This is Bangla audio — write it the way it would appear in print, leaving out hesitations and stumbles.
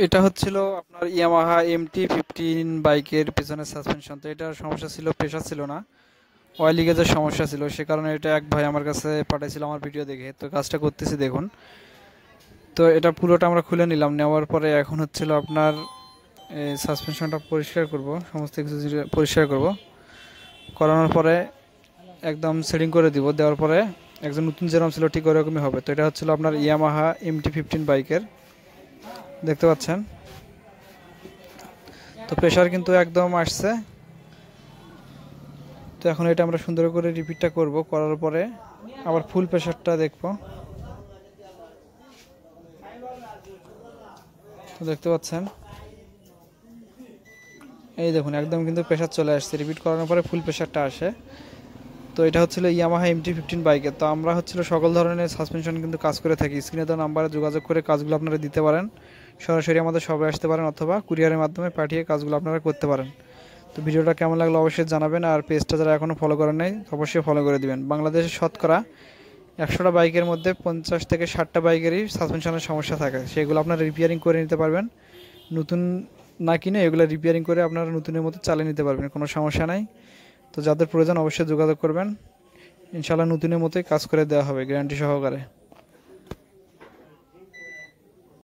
এটা হচ্ছিল আপনার ইয়ামাহা MT-15 বাইকের পেছনের সাসপেনশন। তো এটার সমস্যা ছিল, প্রেশার ছিল না, অয়েল লিকেজের সমস্যা ছিল। সে কারণে এটা এক ভাই আমার কাছে পাঠাইছিল আমার ভিডিও দেখে। তো কাজটা করতেছি দেখুন। তো এটা পুরোটা আমরা খুলে নিলাম, নেওয়ার পরে এখন হচ্ছিল আপনার সাসপেনশনটা পরিষ্কার করব, সমস্ত কিছু পরিষ্কার করব। করানোর পরে একদম সেটিং করে দিব, দেওয়ার পরে একজন নতুন যেরকম ছিল ঠিক ওরকমই হবে। তো এটা হচ্ছিল আপনার ইয়ামাহা MT-15 বাইকের, দেখতে পাচ্ছেন। তো প্রেশার কিন্তু একদম আসছে। তো এখন এটা আমরা সুন্দর করে রিপিটটা করব, করার পরে আবার ফুল প্রেশারটা দেখব। তো দেখতে পাচ্ছেন, এই দেখুন একদম কিন্তু প্রেশার চলে আসছে। রিপিট করানোর পরে ফুল প্রেশারটা আসে। তো এটা হচ্ছিল ইয়ামাহা MT-15 বাইকের। তো আমরা হচ্ছিল সকল ধরনের সাসপেনশন কিন্তু কাজ করে থাকি। স্ক্রিনে দেওয়া নাম্বারে যোগাযোগ করে কাজগুলো আপনারা দিতে পারেন, সরাসরি আমাদের শপে আসতে পারেন, অথবা কুরিয়ারের মাধ্যমে পাঠিয়ে কাজগুলো আপনারা করতে পারেন। তো ভিডিওটা কেমন লাগলো অবশ্যই জানাবেন, আর পেজটা যারা এখনও ফলো করেন নাই অবশ্যই ফলো করে দিবেন। বাংলাদেশের শতকরা 100টা বাইকের মধ্যে 50 থেকে 60টা বাইকেরই সাসপেনশনের সমস্যা থাকে, সেগুলো আপনারা রিপেয়ারিং করে নিতে পারবেন। নতুন না কিনে এগুলো রিপেয়ারিং করে আপনারা নতুনের মতো চালিয়ে নিতে পারবেন, কোনো সমস্যা নাই। তো যাদের প্রয়োজন অবশ্যই যোগাযোগ করবেন, ইনশাআল্লাহ নতুনের মতোই কাজ করে দেওয়া হবে গ্যারান্টি সহকারে।